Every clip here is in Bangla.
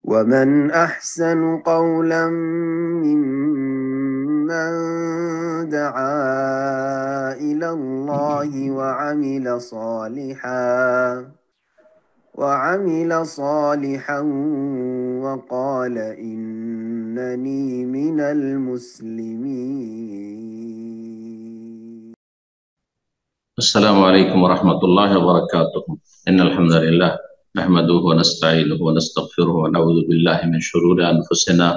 ومن أحسن قولا ممن دعا إلى الله وعمل صالحا وقال إنني من المسلمين. السلام عليكم ورحمة الله وبركاته. إن الحمد لله نحمده ونستعينه ونستغفره ونعوذ بالله من شرور أنفسنا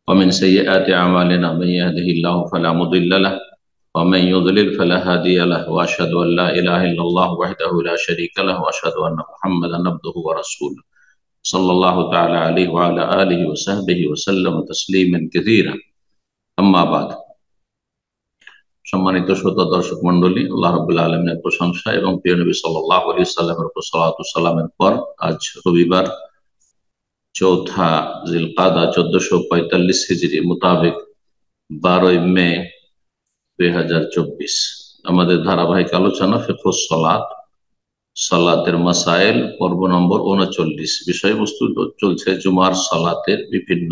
ومن سيئات أعمالنا. من يهده الله فلا مضل له ومن يضلل فلا هادي له، وأشهد أن لا إله إلا الله وحده لا شريك له، وأشهد أن محمدا عبده ورسوله صلى الله تعالى عليه وعلى آله وصحبه وسلم تسليما كثيرا। أما بعد। সম্মানিত শ্রোতা দর্শক মন্ডলী, আল্লাহ রাব্বুল আলামিনের প্রশংসা এবং প্রিয় নবী সাল্লাল্লাহু আলাইহি সাল্লামের উপর সালাতু সালামের পর আজ রবিবার 4 জিলকাদা 1445 হিজরি মোতাবেক 12 মে 2024 আমাদের ধারাবাহিক আলোচনা ফিকহুস সালাত, সালাতের মাসাইল, পর্ব নম্বর 39। বিষয়বস্তু চলছে জুমার সালাতের বিভিন্ন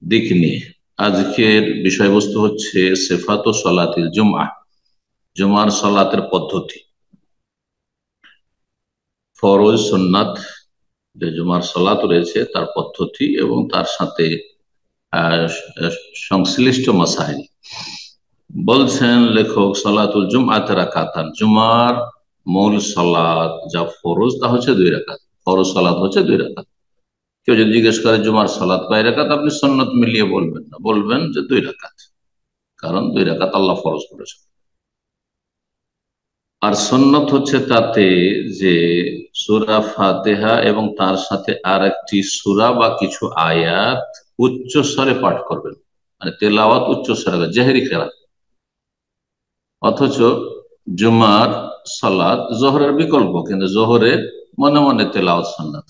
দিক নিয়ে। আজকের বিষয়বস্তু হচ্ছে সিফাতু সালাতিল জুমআহ, জুমার সালাতের পদ্ধতি, ফরজ সুন্নাত যে জুমার সালাত রয়েছে তার পদ্ধতি এবং তার সাথে সংশ্লিষ্ট মাসাইল। বলছেন লেখক, সালাতুল জুমআত রাকাতান, জুমার মূল সালাত যা ফরজ তা হচ্ছে 2 রাকাত। ফরজ সালাত হচ্ছে 2 রাকাত। কেউ যদি জিজ্ঞেস করে জুমার সালাত কয় রাকাত, আপনি সুন্নত মিলিয়ে বলবেন না, বলবেন যে 2 রাকাত, কারণ 2 রাকাত আল্লাহ ফরজ করেছেন। আর সুন্নত হচ্ছে তাতে যে সূরা ফাতিহা এবং তার সাথে আর একটি সূরা বা কিছু আয়াত উচ্চ স্বরে পাঠ করবেন, মানে তেলাওয়াত উচ্চ স্বরে, জেহরি কেরাত। অথচ জুমার সালাত জোহরের বিকল্প, কিন্তু জোহরে মনে মনে তেলাওয়াত সুন্নাত।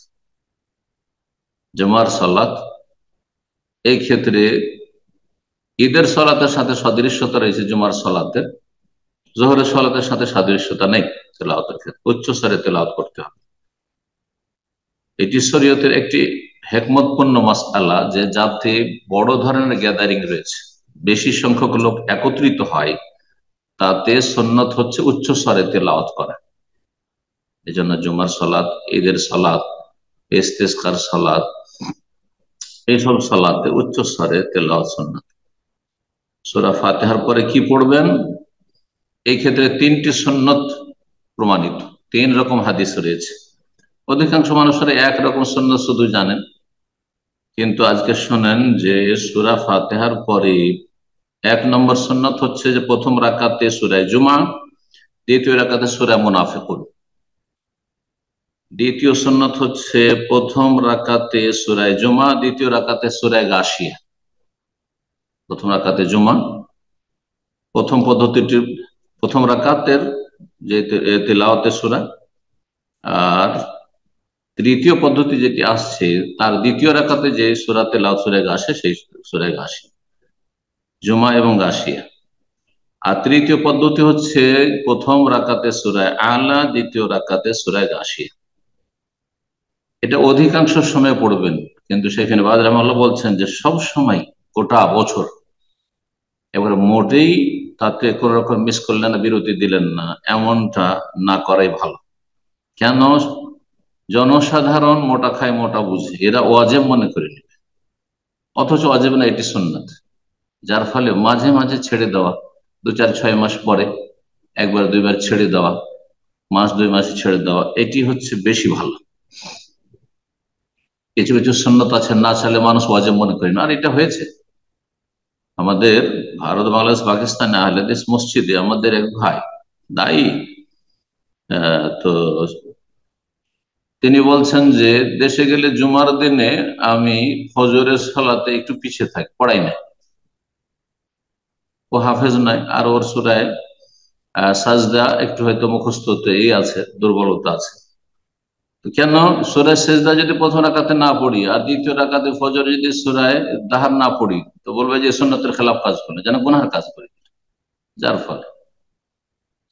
জুমার সালাত এই ক্ষেত্রে ঈদের সালাতের সাথে সাদৃশ্যতা রয়েছে, জুমার সালাতের জোহরের সালাতের সাথে সাদৃশ্যতা নেই। তেলাওয়াতের ক্ষেত্রে উচ্চ স্বরে তেলাওয়াত করতে হবে। এটি শরীয়তের একটি হিকমতপূর্ণ মাসআলা, যে যাতে বড় ধরনের গ্যাদারিং রয়েছে, বেশি সংখ্যক লোক একত্রিত হয়, তাতে সুন্নত হচ্ছে উচ্চ স্বরে তেলাওয়াত করা। এই জন্য জুমার সালাত, ঈদের সালাত, ইস্তিসকার সালাত, এইসব সালাতে উচ্চ স্বরে তেলাওয়াত সুন্নাত। সূরা ফাতিহার পরে কি পড়বেন, এই ক্ষেত্রে 3টি সুন্নত প্রমাণিত, 3 রকম হাদিস রয়েছে। অধিকাংশ মানুষেরা একরকম সুন্নত শুধু জানেন, কিন্তু আজকে শোনেন যে সূরা ফাতিহার পরে 1 নম্বর সুন্নত হচ্ছে যে প্রথম রাকাতে সূরা জুমা, দ্বিতীয় রাকাতে সূরা মুনাফিকুন। দ্বিতীয় সুন্নত হচ্ছে প্রথম রাকাতে সূরা জুমা, দ্বিতীয় রাকাতে সূরা গাশিয়া। প্রথম রাকাতে জুমা, প্রথম পদ্ধতিটি প্রথম রাকাতের যে তিলাওয়াতের সূরা, আর তৃতীয় পদ্ধতি যেটি আসছে তার দ্বিতীয় রাকাতে যে সূরা তেলাওয়াত সূরা গাশিয়া, সেই সূরা গাশিয়া, জুমা এবং গাশিয়া। আর তৃতীয় পদ্ধতি হচ্ছে প্রথম রাকাতে সূরা আলা, দ্বিতীয় রাকাতে সূরা গাশিয়া। এটা অধিকাংশ সময় পড়বেন, কিন্তু সেখানে বাদ রাহমাতুল্লাহ বলছেন যে সব সময় গোটা বছর এবারে মোটেই তাতে কোন রকম মিস করলেন না, বিরতি দিলেন না, এমনটা না করাই ভালো। কেন? জনসাধারণ মোটা খায় মোটা বুঝে, এরা ওয়াজিব মনে করে নেবে, অথচ ওয়াজিব না, এটি সুন্নাত। যার ফলে মাঝে মাঝে ছেড়ে দেওয়া, 2-4-6 মাস পরে 1-2 বার ছেড়ে দেওয়া, মাস 2 মাসে ছেড়ে দেওয়া, এটি হচ্ছে বেশি ভালো। কিছু কিছু সুন্নত আছে না চাইলে মানুষ ওয়াজিব মনে করে না। আর এটা হয়েছে আমাদের ভারত, বাংলাদেশ, পাকিস্তানে আহলে হাদিস মসজিদে আমাদের এক ভাই দায়ী, তো তিনি বলছেন যে দেশে গেলে জুমার দিনে আমি ফজরের সালাতে একটু পিছিয়ে থাকি, পড়াই না। ও হাফেজ নাই, আর ওর সূরা সাজদা একটু হয়তো মুখস্থতে এই আছে, দুর্বলতা আছে। তো কেন সূরা সাজদা যদি প্রথম রাকাতে না পড়ি আর দ্বিতীয় রাকাতে ফজর যদি সূরা দাহার না পড়ি, তো বলবে যে সুন্নতের খেলাফ কাজ করে, যেন গুনাহের কাজ করি। যার ফলে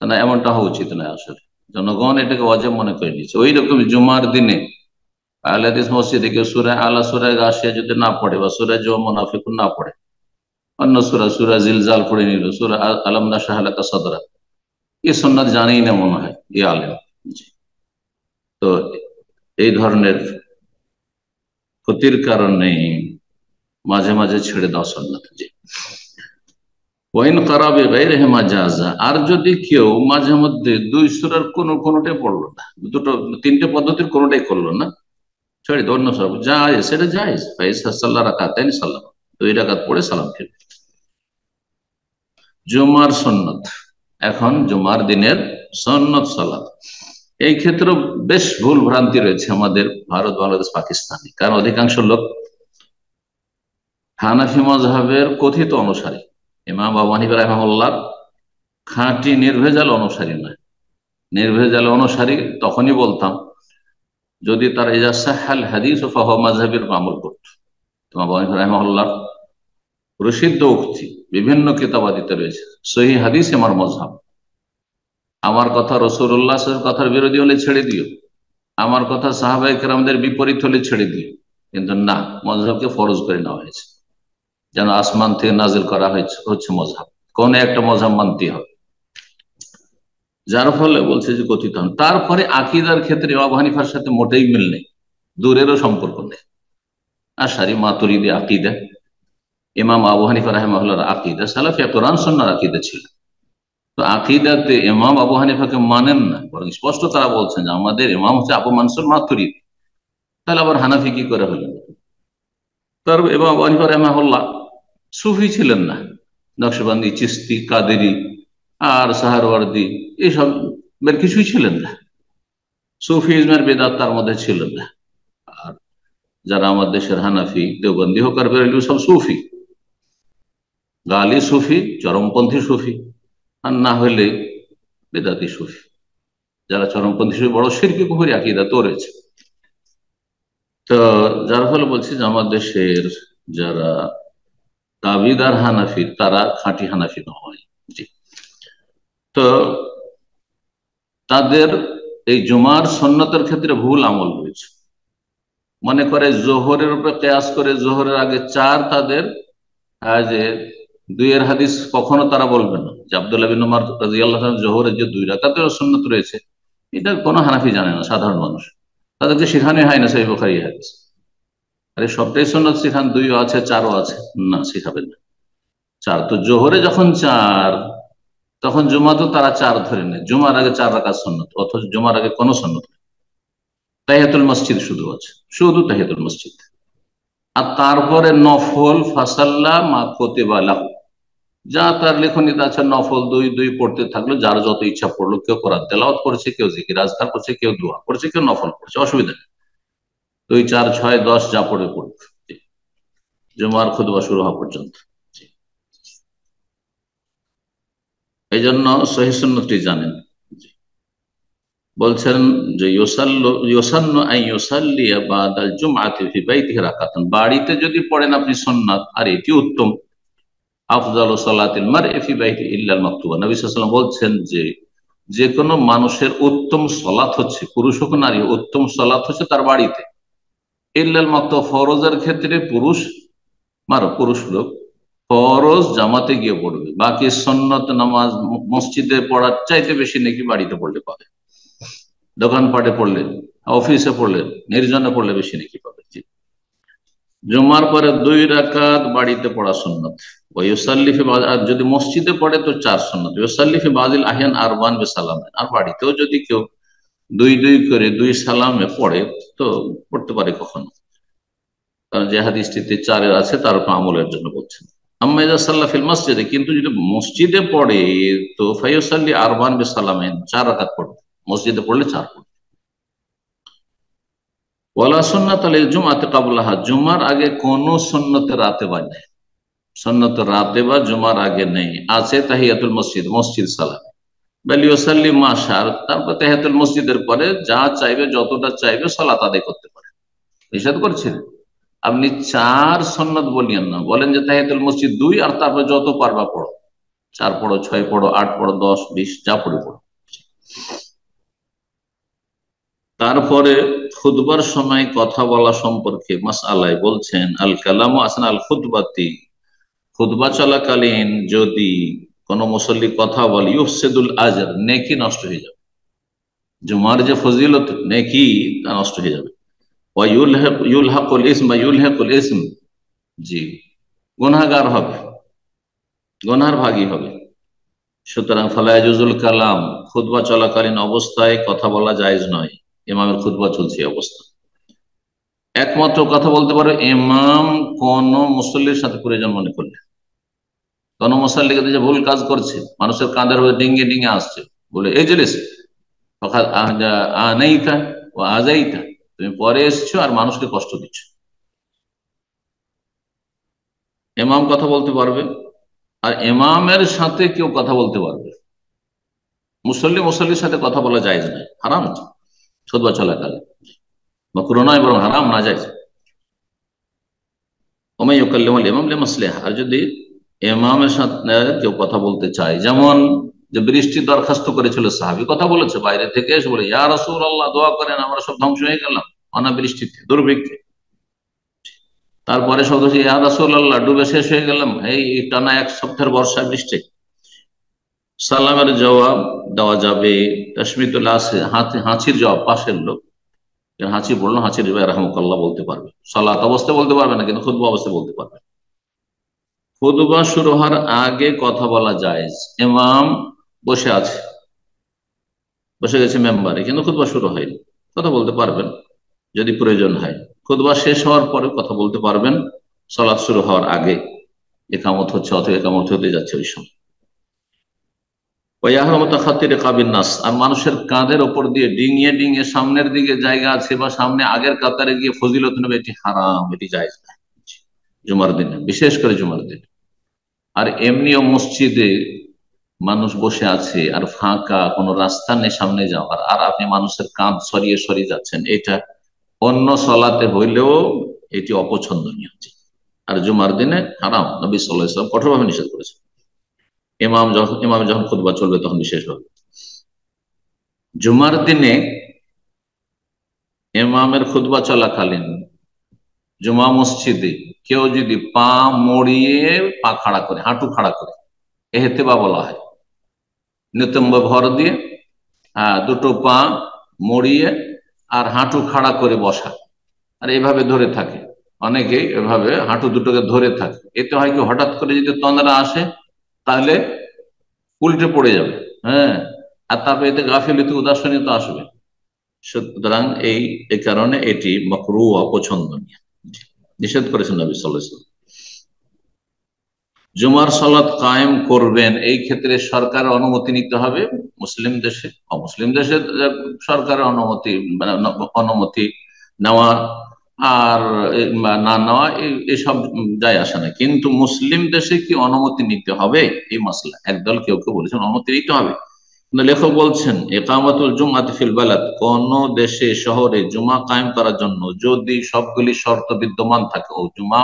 না, এমনটা হওয়া উচিত নয়। আসলে জনগণ এটাকে ওয়াজিব মনে করে নিয়েছে। ওই রকম জুমার দিনে আহলে হাদিস মসজিদে কেউ সূরা আলা, সূরা গাশিয়া যদি না পড়ে বা সূরা মুনাফিকুন না পড়ে, অন্য সূরা, সূরা জিলজাল পড়ে নিল, সূরা আলাম নাশরাহ লাকা সাদরাক, এই সুন্নাত জানেই না মনে হয় এই আলেম। জি। তো এই ধরনের ক্ষতির কারণে মাঝে মাঝে ছেড়ে দাও সুন্নাত। জি। ওয়াইন কারাবে গায়রিহি মাজাজা, আর যদি কেউ মাঝে মধ্যে দুই সূরার কোনটাই পড়লো না, দুটো তিনটে পদ্ধতির কোনটাই করলো না, ছেড়ে দাও, অন্য সূরা জায়েজ, সেটা জায়েজ। ফাইসা সাল্লা রাকাতাইন সাল্লাম, দুই রাকাত পড়ে সালাম ফিরবে। জুমার সুন্নত, এখন জুমার দিনের সুন্নত সালাত, এই ক্ষেত্রে বেশ ভুল ভ্রান্তি রয়েছে আমাদের ভারত, বাংলাদেশ, পাকিস্তানে। কারণ অধিকাংশ লোক হানাফি মাজহাবের কথিত অনুসারী, ইমাম আবু হানিফা রাহিমাহুল্লাহ খাঁটি নির্ভেজাল অনুসারী নয়। নির্ভেজাল অনুসারী তখনই বলতাম যদি তার ইজা সাহাল হাদিস ও ফাহুয়া মাজহাবের আমল করত। ইমাম আবু হানিফা রাহিমাহুল্লাহ প্রসিদ্ধ উক্তি বিভিন্ন কিতাবাদিতে রয়েছে, সহিহ হাদিস আমার মজহাব, আমার কথা রাসূলুল্লাহ সাল্লাল্লাহু আলাইহি ওয়াসাল্লামের কথার বিরোধী হলে ছেড়ে দিও, আমার কথা সাহাবায়ে কেরামদের বিপরীত হলে ছেড়ে দিও। কিন্তু না, মজহাবকে ফরজ করে নেওয়া হয়েছে, যেন আসমান থেকে নাজিল করা হচ্ছে মজহাব, কোন একটা মজহাব মানতে হবে। যার ফলে বলছে যে কথিত হন। তারপরে আকিদার ক্ষেত্রে আবু হানিফার সাথে মোটেই মিল নেই, দূরেরও সম্পর্ক নেই। আশারি মাতুরিদি আকিদা, ইমাম আবু হানিফা রাহিমাহুল্লাহর আকিদা সালাফি কোরআন সুন্নাহর আকিদা ছিল। তো আকিদাতে ইমাম আবু হানিফাকে মানেন না, বরং স্পষ্ট তারা বলছেন যে আমাদের ইমাম হচ্ছে আবু মানসুর মাতুরিদি। তাহলে আবার হানাফি কি করে হলেন? তার ইমাম আবু হানিফা রাহিমাহুল্লাহ সুফি ছিলেন না, নকশবন্দি, চিস্তি, কাদেরি আর সাহারওয়ার্দী এইসব বের কিছুই ছিলেন না। সুফি ইজমের বেদাত তার মধ্যে ছিল না। আর যারা আমাদের দেশের হানাফি, দেওবন্দি হোক আর বেরেলভী, সব সুফি, গালি সুফি, চরমপন্থী সুফি, আর না হলে বেদাতি সুফি। যারা চরমপন্থী সুফি বড় শিরকি কুফরি আকীদা তো রয়েছে। তো যার ফলে বলছি যে আমাদের দেশের যারা দাবিদার হানাফি তারা খাঁটি হানাফি নয়। জি। তো তাদের এই জুমার সুন্নতের ক্ষেত্রে ভুল আমল রয়েছে। মনে করে জোহরের উপরে কেয়াস করে জোহরের আগে চার, তাদের যে দুইয়ের হাদিস কখনো তারা বলবে না যে আব্দুল্লাহ বিন উমর রাদিয়াল্লাহু আনহু জোহরের যে দুই রাকাতের সুন্নত রয়েছে, এটা কোনো হানাফি জানে না, সাধারণ মানুষ, তাদেরকে শেখানোই হয় না সহিহ বুখারী হাদিস। আরে সবটাই সুন্নত শিখান, দুইও আছে চারও আছে, না শিখাবেন না। চার তো জোহরে যখন চার, তখন জুমা তো তারা চার ধরে নেয়, জুমার আগে চার রাকাত সুন্নত, অথচ জুমার আগে কোনো সুন্নত নেই। তাহিয়াতুল মসজিদ শুধু আছে, শুধু তাহিয়াতুল মসজিদ। আর তারপরে নফল ফাসাল্লা মা কুতিবা লাহু, যা তার লেখনীতে আছে, নফল দুই দুই পড়তে থাকলো, যার যত ইচ্ছা পড়লো। কেউ কোরআন তেলাওয়াত করছে, কেউ জিকির আজকার করছে, কেউ দোয়া করছে, কেউ নফল করছে, অসুবিধা নেই। 2, 4, 6, 10 যা পড়ে পড়ুক, জুমার খুতবা শুরু হওয়া পর্যন্ত। এই জন্য সহিহ সুন্নতটি জানেন। বলছেন যে বাড়িতে যদি পড়েন আপনি সুন্নাত, আর এটি উত্তম। আফজালু সালাতিল মারই ফি বাইতি ইল্লাল মাকতুবা, নবী সাল্লাল্লাহু আলাইহি ওয়াসাল্লাম বলছেন যে কোনো মানুষের উত্তম সালাত হচ্ছে, পুরুষ হোক নারী, উত্তম সালাত হচ্ছে তার বাড়িতে। ইল্লাল মাকতুবা, ফরজের ক্ষেত্রে পুরুষ লোক ফরজ জামাতে গিয়ে পড়বে, বাকি সুন্নত নামাজ মসজিদে পড়ার চাইতে বেশি নাকি বাড়িতে পড়লে পাবে। দোকানপাটে পড়লেন, অফিসে পড়লেন, নির্জনে পড়লে বেশি নাকি পাবে। জুমার পরে 2 রাকাত বাড়িতে পড়া সুন্নত। আর যদি মসজিদে পড়ে তো 4 সুন্নত। ইউসাল্লিফি বাযিল আহিয়ান আরবান বিসালাম, আর বাড়িতেও যদি কেউ 2 করে 2 সালামে পড়ে তো পড়তে পারে কখনো, কারণ যে হাদিসটিতে 4 আছে তার উপর আমলের জন্য বলছেন। আম্মা ইযা সাল্লা ফিল মসজিদে, কিন্তু যদি মসজিদে পড়ে তো ফায়ুসাল্লি আরবান বিসালামাইন, 4 রাকাত পড়বে, মসজিদে পড়লে 4 পড়বে। ওয়ালা সুন্নাত লিল জুমআতি ক্বাবলাহা, জুমার আগে কোন সুন্নতে রাতেবা নেই, সুন্নতে রাতেবা জুমার আগে নেই। আছে তাহিয়াতুল মসজিদ, মসজিদ সালাম, বাল ইউসাল্লি মা শাআ, তারপর তাহিয়াতুল মসজিদের পরে যা চাইবে, যতটা চাইবে সালাত আদায় করতে পারে। নিষেধ করছেন আপনি 4 সুন্নত বলিয়েন না, বলেন যে তাহিয়াতুল মসজিদ 2, আর তারপর যত পারবা পড়ো, 4 পড়ো, 6 পড়ো, 8 পড়ো, 10, 20 যা পড়ে পড়ো। তারপরে খুতবার সময় কথা বলা সম্পর্কে মাসআলায় বলছেন, আল কালামু আসনা আল খুতবাতি, খুতবা চলাকালীন যদি কোন মুসল্লি কথা বলে ইউফসিদুল আজর, নেকি নষ্ট হয়ে যাবে। জুমার যে ফজিলত নেকি তা নষ্ট হয়ে যাবে। ওয়া ইউলহাকুল ইসম বা ইউলহাকুল ইসম, জি, গুনাহগার হবে, গুনাহর ভাগী হবে। সুতরাং ফালা ইয়াজুজুল কালাম, খুতবা চলাকালীন অবস্থায় কথা বলা জায়েজ নয়। ইমামের খুতবা চলছে এই অবস্থা। একমাত্র কথা বলতে পারে ইমাম কোন মুসল্লির সাথে প্রয়োজন মনে করলে। কোন মুসল্লিকে যে ভুল কাজ করছে, মানুষের কাঁধের উপরে ডিঙ্গে ডিঙ্গে আসছে, বলে এই জলিস আনাইতা ও আজাইতা, তুমি পরে এসছো আর মানুষকে কষ্ট দিচ্ছ। ইমাম কথা বলতে পারবে, আর ইমামের সাথে কেউ কথা বলতে পারবে। মুসল্লির সাথে কথা বলা জায়েজ নয়, হারাম খুতবা চলাকালে, মাকরুহ নয় বরং হারাম, না জায়েজ। ওমাই ইউকাল্লিমুল ইমাম লিমাসলিহা, আর যদি ইমামের সাথে কেউ কথা বলতে চায়, যেমন যে বৃষ্টির দরখাস্ত করেছিল সাহাবী, কথা বলেছে বাইরে থেকে এসে, বলে ইয়া রাসূলুল্লাহ দোয়া করেন, আমরা সব ধ্বংস হয়ে গেলাম অনাবৃষ্টিতে, দুর্ভিক্ষে। তারপরে সব বলছে ইয়া রাসূলুল্লাহ ডুবে শেষ হয়ে গেলাম এই টানা এক সপ্তাহের বর্ষা বৃষ্টি। সালামের জবাব দেওয়া যাবে, তাশমিতুল হাঁচির জবাব, পাশের লোক হাঁচি বললো, হাঁচির জবাব রাহমাকাল্লাহ বলতে পারবে। সালাত অবস্থায় বলতে পারবে না, কিন্তু খুতবা অবস্থায় বলতে পারবে। খুতবা শুরু হওয়ার আগে কথা বলা জায়েজ। ইমাম বসে আছে, বসে গেছে মেম্বারে, কিন্তু খুতবা শুরু হয়নি, কথা বলতে পারবেন যদি প্রয়োজন হয়। খুতবা শেষ হওয়ার পরে কথা বলতে পারবেন, সালাত শুরু হওয়ার আগে, একামত হচ্ছে অথবা একামত হতে যাচ্ছে ওই সময়। আর মানুষের কাঁধের ওপর দিয়ে ডিঙিয়ে ডিঙিয়ে সামনের দিকে জায়গা আছে বা সামনে আগের কাতারে গিয়ে ফজিলত নেবে, এটি হারাম, এটি জায়েজ না জুমার দিনে, বিশেষ করে জুমার দিনে। আর এমনিও মসজিদে মানুষ বসে আছে আর ফাঁকা কোনো রাস্তা নেই সামনে যাওয়ার, আর আপনি মানুষের কাঁধ সরিয়ে সরিয়ে যাচ্ছেন, এটা অন্য সলাতে হইলেও এটি অপছন্দনীয়। আর জুমার দিনে হারাম, নবী সাল্লাল্লাহু আলাইহি ওয়াসাল্লাম কঠোরভাবে নিষেধ করেছেন। ইমাম যখন খুতবা চলবে তখন বিশেষভাবে। জুমার দিনে ইমামের খুতবা চলাকালীন জুমা মসজিদে কেউ যদি পা মড়িয়ে পা খাড়া করে, হাঁটু খাড়া করে, এহতেবা বলা হয়, নিতম্ব ভর দিয়ে দুটো পা মড়িয়ে আর হাঁটু খাড়া করে বসা, আর এইভাবে ধরে থাকে, অনেকে এভাবে হাঁটু দুটোকে ধরে থাকে। এতে হয় কি, হঠাৎ করে যদি তন্দ্রা আসে তাহলে উল্টে পড়ে যাবে, হ্যাঁ, আর তারপরে এতে গাফিলতি উদাসীনতা আসবে। সুতরাং এই কারণে এটি মাকরুহ, অপছন্দনীয়, নিষেধ করেছেন নবী সাল্লাল্লাহু আলাইহি ওয়াসাল্লাম। জুমার সালাত কায়েম করবেন, এই ক্ষেত্রে সরকারের অনুমতি নিতে হবে। মুসলিম দেশে, অমুসলিম দেশে সরকারের অনুমতি নেওয়া আর না নেওয়া এসব যায় আসে না, কিন্তু মুসলিম দেশে কি অনুমতি নিতে হবে এই মাসলা, একদল কেউ কেউ বলেছেন অনুমতি নিতে হবে। লেখক বলছেন ইকামাতুল জুমআতি ফিল বালাদ, কোন দেশে শহরে জুমা কায়েম করার জন্য যদি সবগুলি শর্ত বিদ্যমান থাকে, ও জুমা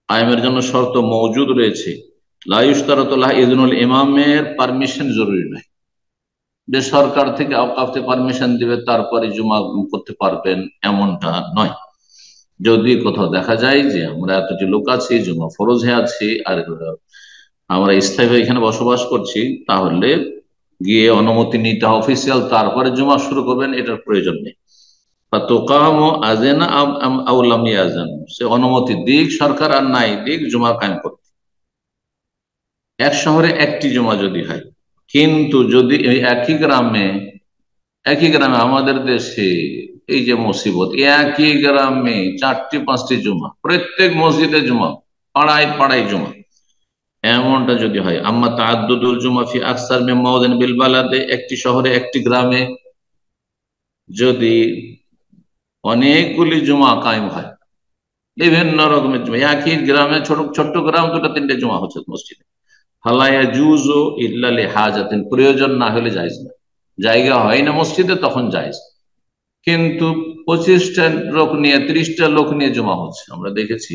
কায়েমের জন্য শর্ত মওজুদ রয়েছে, লা ইশতারাতু লাহু ইযনুল ইমামের পারমিশন জরুরি নয়, যে সরকার থেকে আওকাফ থেকে পারমিশন দিবে তারপরে জুমা করতে পারবেন এমনটা নয়। যদি কোথাও দেখা যায় যে আমরা এতটি লোক আছি, জুমা ফরজ হয়ে আছি, আর আমরা স্থায়ী এখানে বসবাস করছি, তাহলে গিয়ে অনুমতি নিতে হবে অফিসিয়াল, তারপরে জুমা শুরু করবেন, এটার প্রয়োজন নেই। সে অনুমতি দিক সরকার আর নাই দিক, জুমা কায়েম করতে। এক শহরে একটি জুমা যদি হয়, কিন্তু যদি একই গ্রামে আমাদের দেশে এই যে মুসিবত, একই গ্রামে 4টি 5টি জুমা, প্রত্যেক মসজিদে জুমা, পাড়ায় পাড়ায় জুমা, এমনটা যদি হয়, আম্মা তাআদ্দুদুল জুমা ফি আকসার মিন মাওদিন বিল বালাদে, একটি শহরে একটি গ্রামে যদি অনেকগুলি জুমা কায়েম হয়, বিভিন্ন রকমের জুমা, একই গ্রামে ছোট ছোট্ট গ্রাম, 2টা 3টে জুমা হচ্ছে মসজিদে, ফালা ইয়াজুজু ইল্লা লিহাজাতিন, প্রয়োজন না হলে জায়েজ না, জায়গা হয় না মসজিদে তখন জায়েজ। কিন্তু 25টা লোক নিয়ে 30টা লোক নিয়ে জমা হচ্ছে, আমরা দেখেছি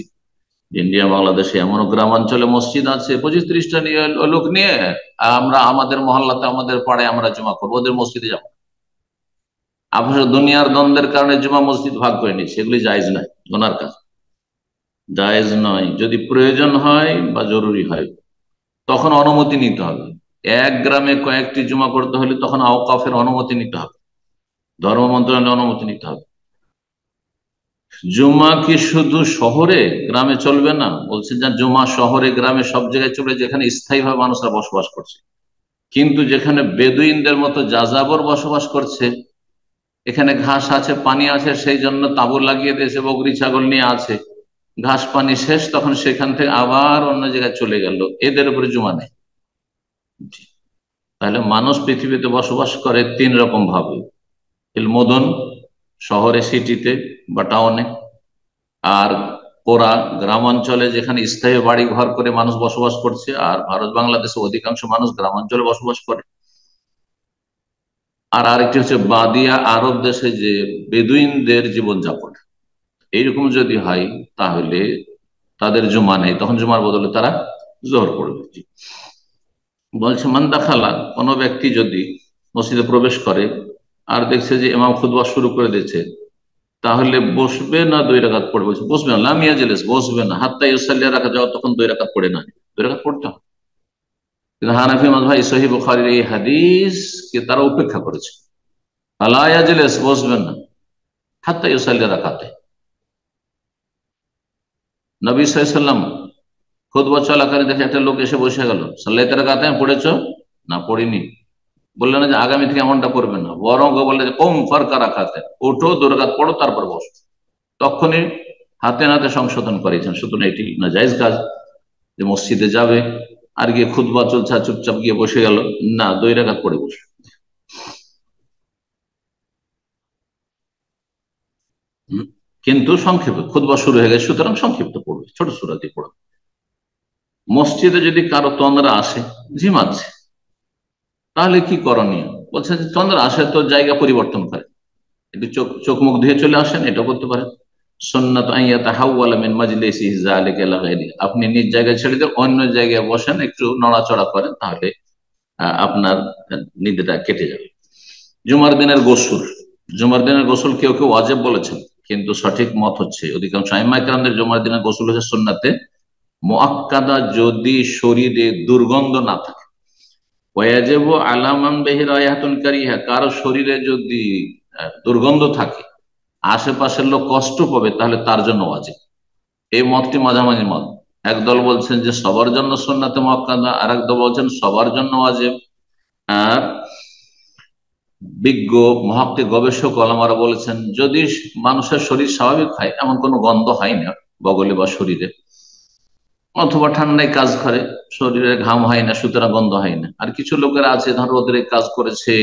ইন্ডিয়া বাংলাদেশে এমন গ্রামাঞ্চলে মসজিদ আছে 25-30টা নিয়ে লোক নিয়ে, আমরা আমাদের মহল্লাতে আমাদের পাড়ায় আমরা জমা করবো, ওদের মসজিদে যাবো, অবশ্য দুনিয়ার দ্বন্দ্বের কারণে জুমা মসজিদ ভাগ করে নিচ্ছে, এগুলি জায়েজ নয়, গুনার কাজ, জায়েজ নয়। যদি প্রয়োজন হয় বা জরুরি হয় তখন অনুমতি নিতে হবে। এক গ্রামে কয়েকটি জুমা করতে হলে তখন আওকাফের অনুমতি নিতে হবে, ধর্ম মন্ত্রণালয়ের অনুমতি নিতে হবে। জুমা কি শুধু শহরে, গ্রামে চলবে না? বলছেন যে জুমা শহরে গ্রামে সব জায়গায় চলবে যেখানে স্থায়ীভাবে মানুষরা বসবাস করছে, কিন্তু যেখানে বেদুইনদের মতো যাযাবর বসবাস করছে, এখানে ঘাস আছে পানি আছে সেই জন্য তাঁবু লাগিয়ে দিয়েছে, বকরি ছাগল নিয়ে আছে, ঘাস পানি শেষ তখন সেখান থেকে আবার অন্য জায়গায় চলে গেল, এদের উপরে জুমা নেই। তাহলে মানুষ পৃথিবীতে বসবাস করে তিন রকম ভাবে: মদন, শহরে সিটিতে বা টাউনে, আর ওরা গ্রামাঞ্চলে যেখানে স্থায়ী বাড়ি ঘর করে মানুষ বসবাস করছে, আর ভারত বাংলাদেশে অধিকাংশ মানুষ গ্রামাঞ্চলে বসবাস করে। আর আরেকটি হচ্ছে বাদিয়া আরব দেশে যে বেদুইনদের জীবনযাপন। এইরকম যদি হয় তাহলে তাদের জুমা নেই, তখন জুমার বদলে তারা জোহর পড়বে। বলছে মান দাখালা, কোন ব্যক্তি যদি মসজিদে প্রবেশ করে আর দেখছে যে ইমাম খুতবা শুরু করে দিয়েছে, তাহলে বসবে না দুই রাকাত পড়বে? বলছে বসবে না, লামিয়া জেলেস, বসবে না হাত্তা ইউসাল্লিয়া রাখা যাওয়া, তখন দুই রাকাত পড়ে না, দুই রাকাত পড়তে হবে। কিন্তু হানাফি মাযহাব সহিহ বুখারীর এই হাদিস কে তারা উপেক্ষা করেছে, লা ইয়াজলিস, বসবেন না হাত্তা ইউসাল্লিয়া রাকাতে। নবী সাল্লাল্লাহু আলাইহি ওয়াসাল্লাম খুতবা চলাকালীন দেখে একটা লোক এসে বসে গেল, সাল্লাইতে রাকাতে, পড়েছো? না, পড়িনি। বললেন না যে আগামী থেকে এমনটা করবে না, বরং বললে যে কম ফারকা রাখাতে, ওঠো দুই রাকাত পড়ো তারপর বসো। তখনই হাতে নাতে সংশোধন করেছেন। সুতরাং এটি না জায়েজ কাজ যে মসজিদে যাবে আর গিয়ে খুতবা চলছে চুপচাপ গিয়ে বসে গেল, না, দুই রাকাত পড়ে বসে। কিন্তু সংক্ষেপে, খুতবা শুরু হয়ে গেছে সুতরাং সংক্ষিপ্ত পড়বে, ছোট সূরা দিয়ে পড়বে। মসজিদে যদি কারো তন্দ্রা আসে, ঝিমাচ্ছে, তাহলে কি করণীয়? বলছে যে তন্দ্রা আসে তো জায়গা পরিবর্তন করে, একটু চোখ চোখ মুখ ধুয়ে চলে আসেন, এটা করতে পারেন। সুন্নাত আইয়াতাহাওয়ালা মিন মাজলিসিহি যালিকা ইলা গায়রিহি, আপনি নিজ জায়গায় ছেড়ে দিয়ে অন্য জায়গায় বসেন, একটু নড়াচড়া করেন, তাহলে আপনার নিদ্রাটা কেটে যাবে। জুমার দিনের গোসল, জুমার দিনের গোসল কেউ কেউ ওয়াজিব বলেছেন, কিন্তু সঠিক মত হচ্ছে অধিকাংশ আইম্মায়ে কেরামদের জুমার দিনের গোসল হচ্ছে সুন্নাতে মুআক্কাদা, যদি শরীরে দুর্গন্ধ না থাকে। ওয়াজিবু আলা মান বিহি রায়াতুন কারিহা, কারো শরীরে যদি দুর্গন্ধ থাকে, আশেপাশের লোক কষ্ট পাবে, তাহলে তার জন্য ওয়াজিব। এই মতটি মাঝামাঝি মত। একদল বলছেন যে সবার জন্য সুন্নাতে মুআক্কাদা, আর একদল বলছেন সবার জন্য ওয়াজিব। আর বিজ্ঞ মহাক্কিক গবেষক ওলামারা বলেছেন যদি মানুষের শরীর স্বাভাবিক হয়, এমন কোনো গন্ধ হয় না বগলে বা শরীরে, অথবা ঠান্ডায় কাজ করে শরীরে ঘাম হয় না সুতরাং গন্ধ হয় না। আর কিছু লোকের আছে ধর রোদের কাজ করেছে,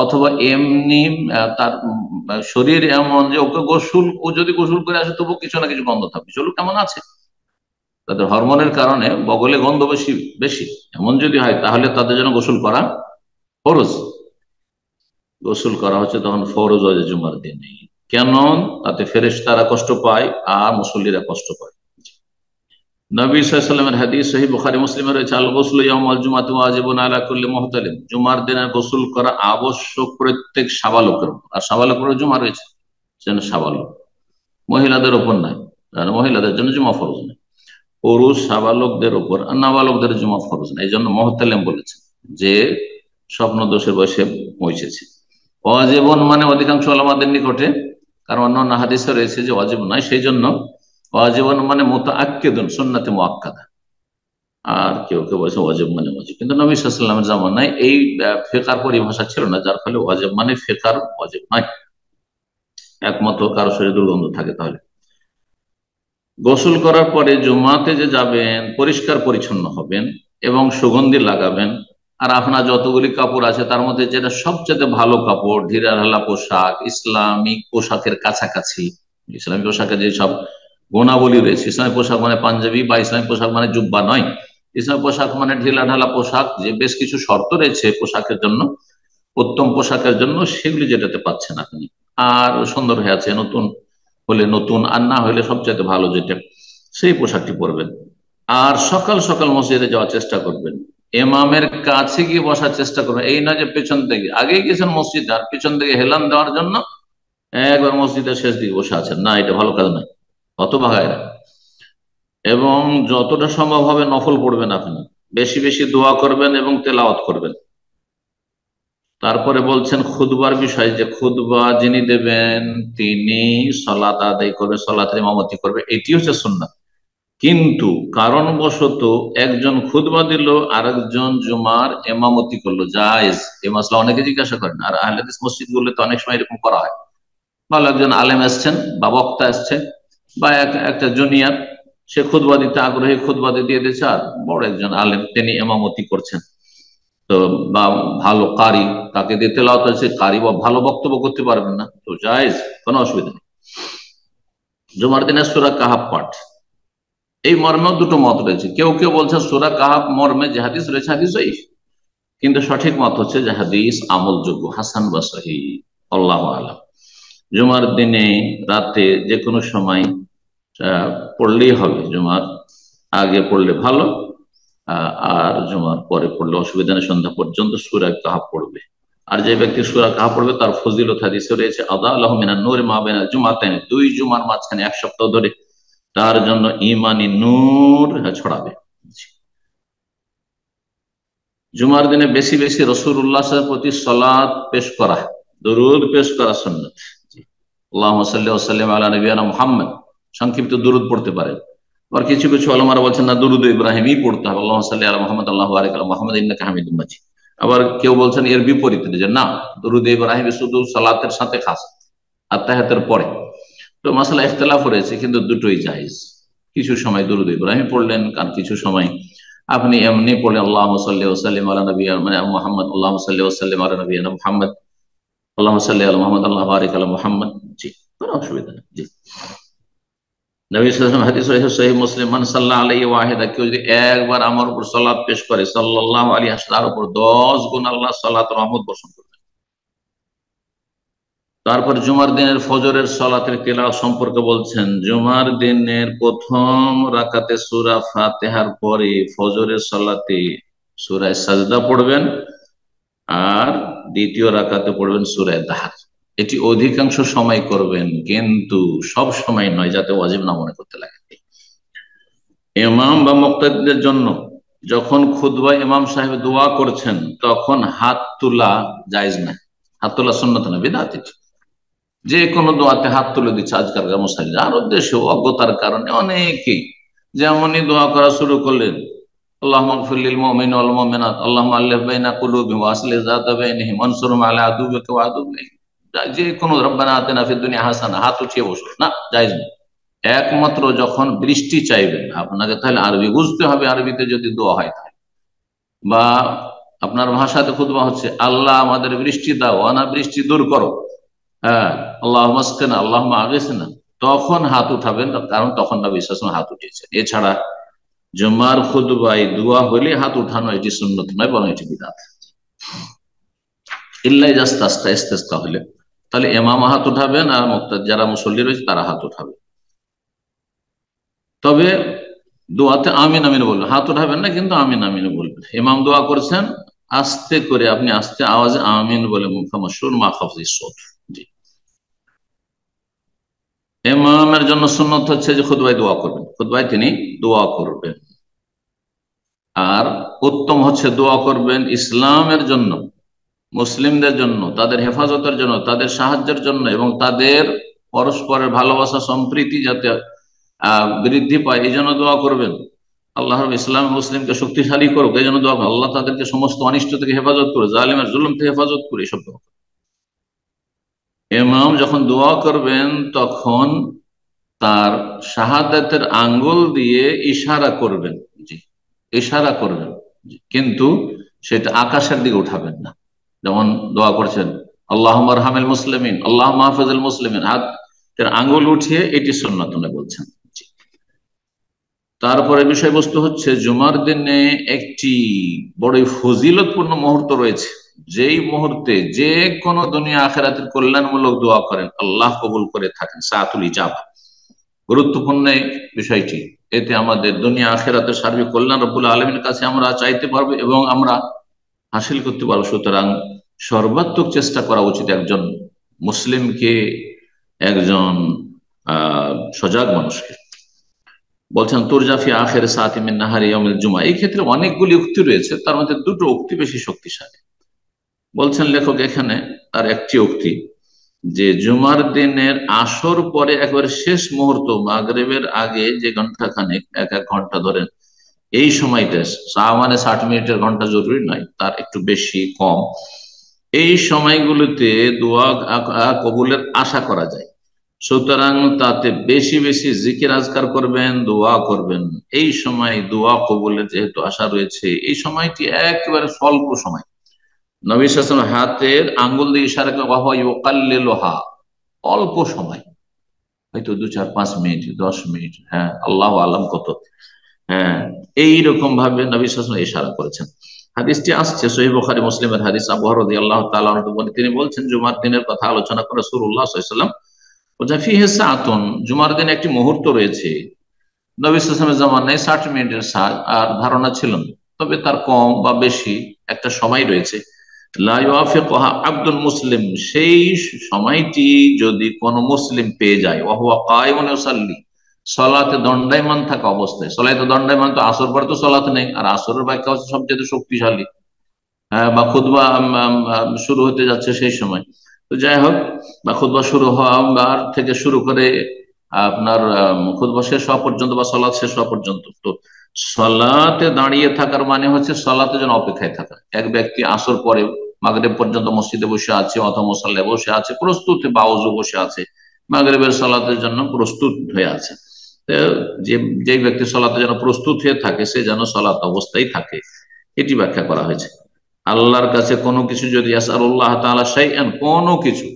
অথবা এমনি তার শরীর এমন যে ওকে গোসল, ও যদি গোসল করে আসে তবু কিছু না কিছু গন্ধ থাকবে, কিছু লোক কেমন আছে তাদের হরমোনের কারণে বগলে গন্ধ বেশি বেশি, এমন যদি হয় তাহলে তাদের জন্য গোসল করা ফরজ। গোসল করা হচ্ছে তখন ফরজ হয় জুমার দিনে। কেন? তাতে ফেরেশতারা কষ্ট পায় আর মুসল্লিরা কষ্ট পায়। নবী সাল্লাল্লাহু আলাইহি ওয়াসাল্লামের হাদিস সহিহ বুখারী মুসলিমে রয়েছে, আল গোসলু ইয়াউমাল জুমাতি ওয়াজিবুন আলা কুল্লি মুহতালিম, জুমার দিনে গোসল করা আবশ্যক প্রত্যেক সাবালকের উপর। আর সাবালকের জুমা রয়েছে, যেন সাবালক, মহিলাদের উপর নয়, কারণ মহিলাদের জন্য জুমা ফরজ নয়। পুরুষ সাবালকদের উপর আর নাবালকদের জুমা ফরজ নয়। এই জন্য মুহতালিম বলেছেন যে স্বপ্ন দোষের বয়সে পৌঁছেছে। ওয়াজিবুন মানে অধিকাংশ ওলামাদের নিকটে, কারণ অন্যান্য হাদিসে রয়েছে যে ওয়াজিব নয়, সেই জন্য ওয়াজিবুন মানে মুতাআক্কিদুন, সুন্নাতে মুআক্কাদা। আর কেউ কেউ বলছে ওয়াজিব মানে ওয়াজিব, কিন্তু নবী সাল্লাল্লাহু আলাইহি ওয়াসাল্লামের জামানায় এই ফিকহার পরিভাষা ছিল না, যার ফলে ওয়াজিব মানে ফিকহার ওয়াজিব নয়। একমত কারো শরীরে দুর্গন্ধ থাকে তাহলে গোসল করার পরে জুমাতে যে যাবেন পরিষ্কার পরিচ্ছন্ন হবেন এবং সুগন্ধি লাগাবেন। আর আপনার যতগুলি কাপড় আছে তার মধ্যে যেটা সবচেয়ে ভালো কাপড়, ঢিলা ঢালা পোশাক, ইসলামিক পোশাকের কাছাকাছি, ইসলামিক পোশাকের যে সব গুণাবলী রয়েছে, ইসলামিক পোশাক মানে পাঞ্জাবি বা ইসলামিক পোশাক মানে জুব্বা নয়, ইসলামিক পোশাক মানে ঢিলা ঢালা পোশাক, যে বেশ কিছু শর্ত রয়েছে পোশাকের জন্য, উত্তম পোশাকের জন্য, সেগুলি যেটাতে পাচ্ছেন আপনি, আর সুন্দর হয়ে আছে, নতুন হলে নতুন, আর না হলে সবচাইতে ভালো যেটা, সেই পোশাকটি পরবেন। আর সকাল সকাল মসজিদে যাওয়ার চেষ্টা করবেন, ইমামের কাছে গিয়ে বসার চেষ্টা করবেন, এই না যে পেছন থেকে, আগেই গেছেন মসজিদ আর পেছন থেকে হেলান দেওয়ার জন্য একবার মসজিদের শেষ দিকে বসে আছেন, না, এটা ভালো কাজ নয়, অত ভাগায়। এবং যতটা সম্ভব হবে নফল পড়বেন আপনি, বেশি বেশি দোয়া করবেন এবং তেলাওয়াত করবেন। তারপরে বলছেন খুতবার বিষয়, যে খুতবা যিনি দেবেন তিনি সলাত আদায় করবে, সলাতের ইমামতি করবে, এটি হচ্ছে সুন্নাত। কিন্তু কারণবশত একজন খুতবা দিল, আরেকজন জুমার ইমামতি করলো, জায়েজ। এই মাসলা অনেকে জিজ্ঞাসা করেন, আর আহলে হাদিস মসজিদ গুলোতে অনেক সময় এরকম করা হয়। ভালো একজন আলেম আসছেন বা বক্তা আসছেন বা একটা জুনিয়র, সে খুতবা দিতে আগ্রহী, খুতবা দিয়ে দিচ্ছে, আর বড় একজন আলেম তিনি ইমামতি করছেন। তো বা ভালো কারি, তাকে দিয়ে তেলাওয়াত হচ্ছে, কারি বা ভালো বক্তব্য করতে পারবেন না, তো জায়েজ, কোনো অসুবিধা নেই। জুমার দিনে সূরা কাহাফ পাঠ, এই মর্মেও দুটো মত রয়েছে। কেউ কেউ বলছে সূরা কাহাফ মর্মে যে হাদিস রয়েছে হাদিস সহিহ, কিন্তু সঠিক মত হচ্ছে যে হাদিস আমলযোগ্য, হাসান বা সহিহ, আল্লাহু আলাম। জুমার দিনে রাতে যে কোনো সময় পড়লেই হবে, জুমার আগে পড়লে ভালো, আর জুমার পরে পড়লে অসুবিধা নেই, সন্ধ্যা পর্যন্ত সূরা কাহাফ পড়বে। আর যে ব্যক্তি সূরা কাহাফ পড়বে তার ফজিলত হাদিসে রয়েছে, আদা আল্লাহু মিনান নূর মা বাইনা জুমাতাইন, দুই জুমার মাঝখানে এক সপ্তাহ ধরে তার জন্য ইমানি নূর ছড়াবে। জুমার দিনে বেশি বেশি রাসূলুল্লাহর প্রতি সালাত পেশ করা, দরুদ পেশ করা সুন্নাত। আল্লাহুম্মা সাল্লি ওয়া সাল্লিম আলা নবিয়িনা মুহাম্মদ, সংক্ষিপ্ত দরুদ পড়তে পারেন। আর কিছু কিছু ওলামারা বলছেন না, দরুদ ইব্রাহিমই পড়তে হবে, আল্লাহুম্মা সাল্লি আলা মুহাম্মদ আল্লাহু বারিক আলা মুহাম্মদ ইন্নাকা হামিদুম মাজিদ। আবার কেউ বলছেন এর বিপরীতে, যে না, দরুদ ইব্রাহিম শুধু সালাতের সাথে খাস, আত্তাহিয়াতের পরে। তো মাসালা ইখতিলাফ রয়েছে, কিন্তু দুটোই জায়েজ। কিছু সময় দরুদ ইব্রাহিম পড়লেন, আর কিছু সময় আপনি এমনি পড়লেন, আল্লাহুম্মা সাল্লি ওয়া সাল্লিম আলা নবিয়িনা মুহাম্মদ, আল্লাহুম্মা সাল্লি ওয়া সাল্লিম আলা নবিয়িনা মুহাম্মদ, আল্লাহুম্মা সাল্লি আলা মুহাম্মদ আল্লাহু বারিক আলা মুহাম্মদ। জি, কোনো অসুবিধা নেই। জি, নবী সাল্লাল্লাহু আলাইহি ওয়াসাল্লাম হাদিস রয়েছে সহিহ মুসলিম, মান সাল্লা আলাইহি ওয়াহিদা, কেউ যদি একবার আমার উপর সালাত পেশ করে, সাল্লাল্লাহু আলাইহি ওয়াসাল্লাম তার উপর 10 গুণ আল্লাহ সালাত রহমত বর্ষণ করবেন। তারপর জুমার দিনের ফজরের সালাতের তিলাওয়াত সম্পর্কে বলছেন, জুমার দিনের প্রথম রাকাতে সূরা ফাতিহার পরে ফজরের সালাতে সূরা সাজদা পড়বেন, আর দ্বিতীয় রাকাতে পড়বেন সূরা দাহর। এটি অধিকাংশ সময় করবেন, কিন্তু সব সময় নয়, যাতে ওয়াজিব না মনে করতে লাগে। ইমাম বা মুক্তাদিদের জন্য যখন খুতবা ইমাম সাহেব দোয়া করছেন, তখন হাত তোলা জায়েজ না, হাত তোলা সুন্নাত না, বিদআত। যে কোনো দোয়াতে হাত তুলে দিচ্ছে আজকালকার মুসল্লিরা, আর উদ্দেশ্য অজ্ঞতার কারণে অনেকেই যেমনই দোয়া করা শুরু করলেন, আল্লাহুম্মা ইগফির লিল মুমিনিনা ওয়াল মুমিনাত, আল্লাহুম্মা আল্লিফ বাইনা কুলুবিহিম ওয়া আসলিহ যাতা বাইনিহিম ওয়ানসুরহুম আলা আদুওয়িকা ওয়া আদুওয়িহিম, যে কোনো রব্বানা আতিনা ফিদ দুনিয়া হাসানা, হাত উঠিয়ে বসো না, জায়েজ না। একমাত্র যখন বৃষ্টি চাইবেন আপনাকে, তাহলে আরবি বুঝতে হবে, আরবিতে যদি দোয়া হয় তাহলে, বা আপনার ভাষাতে খুতবা হচ্ছে, আল্লাহ আমাদের বৃষ্টি দাও, অনাবৃষ্টি দূর করো, হ্যাঁ, আল্লাহ মাসকানা আল্লাহ আগেছেনা, তখন হাত উঠাবেন, কারণ তখন নবী সাল্লাল্লাহু আলাইহি ওয়াসাল্লাম হাত উঠিয়েছেন। এছাড়া জুমার খুতবায় দোয়া হলে হাত উঠানো এটি সুন্নত নয়, বরং এটি বিদআত। ইল্লা ইস্তাসকা, ইস্তিসকা হলে তাহলে ইমাম হাত উঠাবেন, আর মুক্তাদি যারা মুসল্লি রয়েছে তারা হাত উঠাবে। তবে দোয়াতে আমিন আমিন বলবেন, হাত উঠাবেন না, কিন্তু আমিন আমিন বলবেন। ইমাম দোয়া করছেন, আস্তে করে আপনি আস্তে আওয়াজে আমিন বলে মুফামাশুর মা খাফজিস সাউত। জি, ইমামের জন্য সুন্নত হচ্ছে যে খুতবায় দোয়া করবেন, খুতবায় তিনি দোয়া করবেন। আর উত্তম হচ্ছে দোয়া করবেন ইসলামের জন্য, মুসলিমদের জন্য, তাদের হেফাজতের জন্য, তাদের সাহায্যের জন্য, এবং তাদের পরস্পরের ভালোবাসা সম্প্রীতি যাতে বৃদ্ধি পায়, এই জন্য দোয়া করবেন। আল্লাহ ইসলাম মুসলিমকে শক্তিশালী করুক, এই জন্য দোয়া করবেন। আল্লাহ তাদেরকে সমস্ত অনিষ্ট থেকে হেফাজত করে, জালিমের জুলুম থেকে হেফাজত করে, এসব দোয়া। ইমাম যখন দোয়া করবেন তখন তার শাহাদাতের আঙ্গুল দিয়ে ইশারা করবেন। জি, ইশারা করবেন, কিন্তু সেটা আকাশের দিকে উঠাবেন না। যেমন দোয়া করছেন আল্লাহুম্মা আরহামিল মুসলিমিন, আল্লাহুম্মা হাফিজুল মুসলিমিন, হাতের আঙ্গুল উঠিয়ে, এটি সুন্নাত নয় বলছেন। তারপরে বিষয়বস্তু হচ্ছে, জুমার দিনে একটি বড় ফজিলতপূর্ণ মুহূর্ত রয়েছে, যেই মুহূর্তে যে কোনো দুনিয়া আখিরাতের কল্যাণমূলক দোয়া করেন আল্লাহ কবুল করে থাকেন, সাআতুল ইজাবা। গুরুত্বপূর্ণ এই বিষয়টি। এতে আমাদের দুনিয়া আখিরাতের সার্বিক কল্যাণ রব্বুল আলামিনের কাছে আমরা চাইতে পারবো এবং আমরা হাসিল করতে পারবো। সুতরাং সর্বাত্মক চেষ্টা করা উচিত একজন মুসলিমকে, একজন সজাগ মানুষকে। বলছেন তুরজাফি আখের সাথে মিন নাহারি ইয়াউমিল জুমা, এই ক্ষেত্রে অনেকগুলি উক্তি রয়েছে, তার মধ্যে দুটো উক্তি বেশি শক্তিশালী। বলছেন লেখক এখানে তার একটি উক্তি যে জুমার দিনের আসর পরে একবারে শেষ মুহূর্ত মাগরিবের আগে যে ঘন্টা খানেক, এক এক ঘন্টা ধরেন, এই সময়টা মানে 60 মিনিটের ঘন্টা জরুরি নয়, তার একটু বেশি কম, এই সময়গুলোতে দোয়া কবুলের আশা করা যায়। সুতরাং তাতে বেশি বেশি জিকির আজকার করবেন, দোয়া করবেন। এই সময় দোয়া কবুলের যেহেতু আশা রয়েছে, এই সময়টি একেবারে স্বল্প সময়। নবী সাল্লাল্লাহু আলাইহি ওয়াসাল্লাম হাতের আঙ্গুল দিয়ে ইশারা করে ওয়া হুয়া ইউকাল্লিলুহা, অল্প সময়, হয়তো 2-4-5 মিনিট, 10 মিনিট, হ্যাঁ আল্লাহু আলাম কত, হ্যাঁ এইরকম ভাবে নবী সাল্লাল্লাহু আলাইহি ওয়াসাল্লাম ইশারা করেছেন। হাদিসটি আসছে সহিহ বুখারী মুসলিমের হাদিস। আবু হুরায়রা রাদিয়াল্লাহু তাআলা আনহু তিনি বলছেন জুমার দিনের কথা আলোচনা করে রাসূলুল্লাহ সাল্লাল্লাহু আলাইহি ওয়াসাল্লাম বলছেন ফিহি সাআতুন, জুমার দিনে একটি মুহূর্ত রয়েছে। নবী সাল্লাল্লাহু আলাইহি ওয়াসাল্লামের জামানায় 60 মিনিটের আর ধারণা ছিল না, তবে তার কম বা বেশি একটা সময় রয়েছে। লা ইউআফিকুহা আব্দুল মুসলিম, সেই সময়টি যদি কোনো মুসলিম পেয়ে যায়, ওয়া হুয়া কায়িমুন ইউসাল্লি, সালাতে দণ্ডায়মান থাকা অবস্থায়। সালাতে দণ্ডায়মান তো আসর পরে তো সালাত নেই, আর আসরের বাক্য হচ্ছে সবচেয়ে শক্তিশালী, বা খুতবা শুরু হতে যাচ্ছে সেই সময়। তো যাই হোক, বা খুতবা শুরু হওয়ার থেকে শুরু করে আপনার খুতবা শেষ হওয়া পর্যন্ত বা সালাত শেষ হওয়া পর্যন্ত, তো সালাতে দাঁড়িয়ে থাকার মানে হচ্ছে সালাতের জন্য অপেক্ষায় থাকা। এক ব্যক্তি আসর পরে মাগরিব পর্যন্ত মসজিদে বসে আছে অথবা মুসাল্লায় বসে আছে, প্রস্তুত বা ওযু বসে আছে, মাগরিবের সালাতের জন্য প্রস্তুত হয়ে আছে। যে ব্যক্তি সালাতের জন্য প্রস্তুত হয়ে থাকে সে যেন সালাত অবস্থায় থাকে, এটি ব্যাখ্যা করা হয়েছে। আল্লাহর কাছে কোনো কিছু যদি আসআলুল্লাহ তাআলা শাইআন, কোনো কিছু,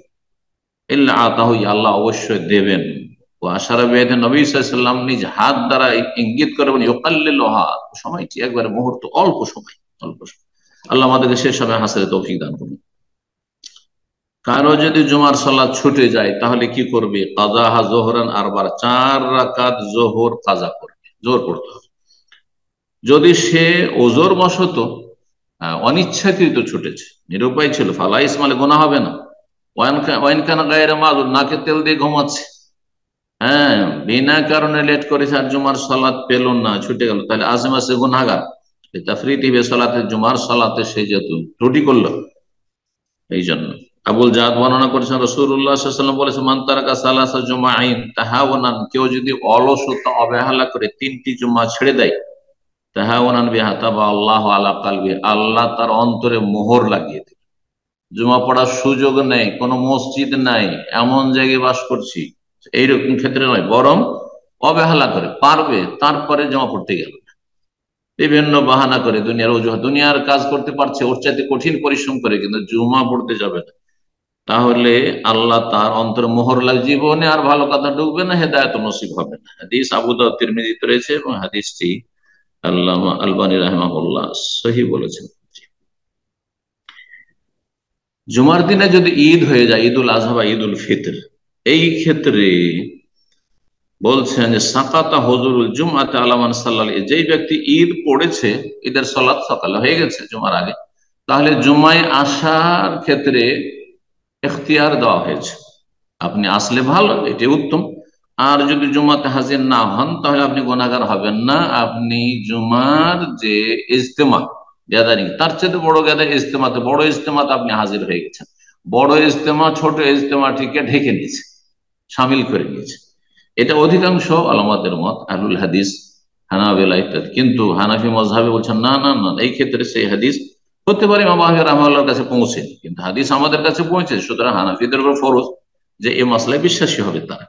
ইল্লা আতাহু, আল্লাহ অবশ্যই দেবেন। ও আশারা বিয়াদি, নবী সাল্লাল্লাহু আলাইহি ওয়াসাল্লাম নিজ হাত দ্বারা ইঙ্গিত করে বলেন ইউকাল্লিলুহা, সময়টি একবারে মুহূর্ত, অল্প সময়, অল্প সময়। আল্লাহ আমাদেরকে সে সময় হাসিলের তৌফিক দান করুন। কারো যদি জুমার সালাত ছুটে যায় তাহলে কি করবে? কাযাহা যোহরান আরবার, 4 রাকাত যোহর কাজা করবে, জোহর পড়তে হবে। যদি সে ওজোর বশত অনিচ্ছাকৃত ছুটেছে, নিরুপায় ছিল, ফালা ইসমালে, গোনা হবে না। ওয়াইনকান গায়রা মাযুর, নাকে তেল দিয়ে ঘুমাচ্ছে, হ্যাঁ বিনা কারণে লেট করেছে আর জুমার সালাত পেল না, ছুটে গেল, তাহলে আজমা সে গুনাহগার। তাফরিতি বে সালাতে, জুমার সালাতে সে যেহেতু ত্রুটি করলো, এই জন্য। আবুল জাহাদ বর্ণনা করেছেন রাসূলুল্লাহ সাল্লাল্লাহু আলাইহি ওয়াসাল্লাম বলেছেন মান তারাকা সালাসা জুমাইন তাহাওয়ানান, কেউ যদি অলসতা অবহেলা করে 3টি জুমা ছেড়ে দেয়, তাহাওয়ানান বিহা তাবা আল্লাহু আলা কলবি, আল্লাহ তার অন্তরে মোহর লাগিয়ে দেবে। জুমা পড়ার সুযোগ নেই, কোনো মসজিদ নাই, এমন জায়গায় বাস করছি, এইরকম ক্ষেত্রে নয়, বরং অবহেলা করে পারবে তারপরে জমা পড়তে গেল, বিভিন্ন বাহানা করে, দুনিয়ার অজুহাত, দুনিয়ার কাজ করতে পারছে ওর চাইতে কঠিন পরিশ্রম করে, কিন্তু জুমা পড়তে যাবে না, তাহলে আল্লাহ তার অন্তর মোহর লাগে, জীবনে আর ভালো কথা ঢুকবে না, হেদায়েত নসিব হবে না। হাদিস আবু দাউদ তিরমিজিতে রয়েছে এবং হাদিসটি আল্লামা আলবানী রাহিমাহুল্লাহ সহিহ বলেছেন। জুমার দিনে যদি ঈদ হয়ে যায়, ঈদুল আজহা বা ঈদুল ফিতর, এই ক্ষেত্রে বলছেন যে সাকাতা হুজুরুল জুমআতে আলা মান সাল্লাল্লাহু আলাইহি, যেই ব্যক্তি ঈদ পড়েছে, ঈদের সালাত সকালে হয়ে গেছে জুমার আগে, তাহলে জুমায় আসার ক্ষেত্রে ইখতিয়ার দেওয়া হয়েছে, আপনি আসলে ভালো, এটি উত্তম। আর যদি জুমাতে হাজির না হন তাহলে আপনি গুনাহগার হবেন না, আপনি জুমার যে ইজতেমা গ্যাদারিং, তার চেয়ে বড় গ্যাদারিং ইজতেমাতে, বড় ইজতেমাতে আপনি হাজির হয়ে গেছেন। বড় ইজতেমা ছোট ইজতেমাটিকে ঢেকে নিয়েছে, সামিল করে নিয়েছে। এটা অধিকাংশ আলেমদের মত, আহলুল হাদিস, হানাবিলা ইত্যাদি। কিন্তু হানাফি মাযহাবে বলছেন না না না, এই ক্ষেত্রে সেই হাদিস হতে পারে ইমাম আহমদ রাহমাহুল্লাহর কাছে পৌঁছে, কিন্তু হাদিস আমাদের কাছে পৌঁছেছে, সুতরাং হানাফিদের উপর ফরজ যে এই মাসলায় বিশ্বাসী হবে তারা।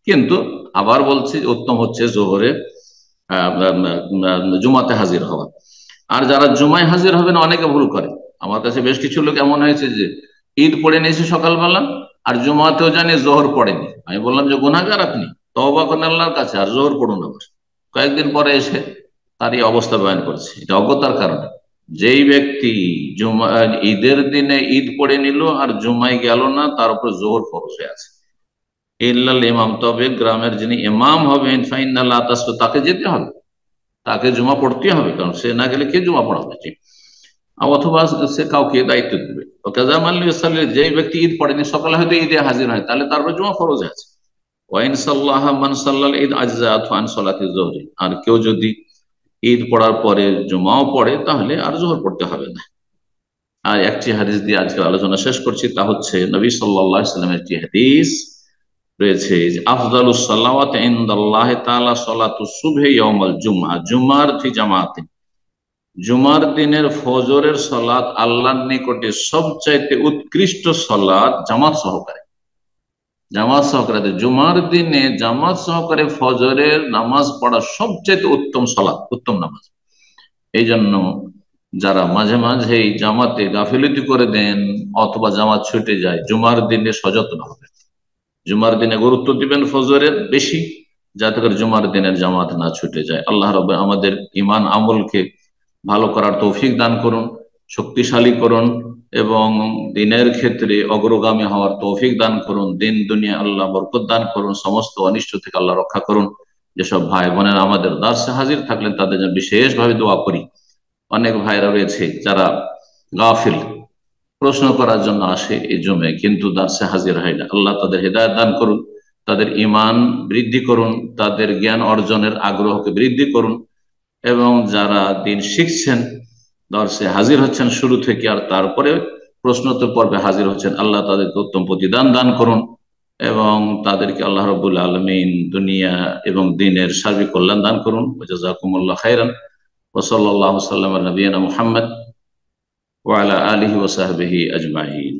কিন্তু আবার বলছি উত্তম হচ্ছে জোহরে জুমাতে হাজির হওয়া। আর যারা জুমায় হাজির হবে না, অনেকে ভুল করে, আমার কাছে বেশ কিছু লোক এমন হয়েছে যে ঈদ পড়ে নিয়েছে সকালবেলা আর জুমাতেও জানি জোহর পড়েনি। আমি বললাম যে গুনাহগার আপনি, তওবা করেন আল্লাহর কাছে আর জোহর পড়ুন। আবার কয়েকদিন পরে এসে তার এই অবস্থা বয়ান করেছে, এটা অজ্ঞতার কারণে। যেই ব্যক্তি ঈদের দিনে ঈদ পড়ে নিল আর জুমায় গেল না, তার উপর জোহর ফরজ হয়ে আছে। ইল্লাল ইমাম, তবে গ্রামের যিনি ইমাম হবেন ফাইনাল্লাহ তাসফু, তাকে যেতে হবে, তাকে জুমা পড়তে হবে, কারণ সে না গেলে কে জুমা পড়াবে? অথবা সে কাউকে দায়িত্ব দেবে। যে ব্যক্তি ঈদ পড়েনি, সকালে হয়তো ঈদে হাজির হয়, তাহলে তারপর জুমা ফরজ আছে। ওয়াইন সাল্লাহ মান সাল্লাল ঈদ আজজাতু আন সালাতি যুহরি, আর কেউ যদি ঈদ পড়ার পরে জুমাও পড়ে তাহলে আর জোহর পড়তে হবে না। আর একটি হাদিস দিয়ে আজকে আলোচনা শেষ করছি, তা হচ্ছে নবী সাল্লাল্লাহু আলাইহি ওয়াসাল্লামের একটি হাদিস রয়েছে যে আফদালুস সালাওয়াত ইনদাল্লাহি তাআলা সালাতুস সুবহি ইয়াউমাল জুমআ, জুমার ফি জামাতে, জুমার দিনের ফজরের সালাত আল্লাহর নিকটে সবচাইতে উৎকৃষ্ট সালাত জামাত সহকারে। জামাত সহকারে জুমার দিনে জামাত সহকারে ফজরের নামাজ পড়া সবচাইতে উত্তম সালাত, উত্তম নামাজ। এই জন্য যারা মাঝে মাঝে জামাতে গাফিলতি করে দেন অথবা জামাত ছুটে যায়, জুমার দিনে সযত্ন হবে, জুমার দিনে গুরুত্ব দিবেন ফজরের বেশি, যাতে করে জুমার দিনের জামাত না ছুটে যায়। আল্লাহ রাব্বুল আমাদের ইমান আমলকে ভালো করার তৌফিক দান করুন, শক্তিশালী করুন এবং দিনের ক্ষেত্রে অগ্রগামী হওয়ার তৌফিক দান করুন। দিন দুনিয়া আল্লাহ বরকত দান করুন, সমস্ত অনিষ্ট থেকে আল্লাহ রক্ষা করুন। যেসব ভাই বোনেরা আমাদের দার্সে হাজির থাকলেন তাদের জন্য বিশেষভাবে দোয়া করি। অনেক ভাইরা রয়েছে যারা গাফিল, প্রশ্ন করার জন্য আসে এই জমে, কিন্তু দার্সে হাজির হয় না। আল্লাহ তাদের হেদায়েত দান করুন, তাদের ঈমান বৃদ্ধি করুন, তাদের জ্ঞান অর্জনের আগ্রহকে বৃদ্ধি করুন এবং যারা দিন শিখছেন, দর্শে হাজির হচ্ছেন শুরু থেকে আর তারপরে প্রশ্নোত্তর পর্বে হাজির হচ্ছেন, আল্লাহ তাদেরকে উত্তম প্রতিদান দান করুন এবং তাদেরকে আল্লাহ রাব্বুল আলামিন দুনিয়া এবং দিনের সার্বিক কল্যাণ দান করুন। জাযাকুমুল্লাহ খাইরান ওয়া সাল্লাল্লাহু সাল্লাম আলা নবিয়িনা মুহাম্মদ ওয়া আলা আলিহি ওয়া সাহবিহি আজমাইন।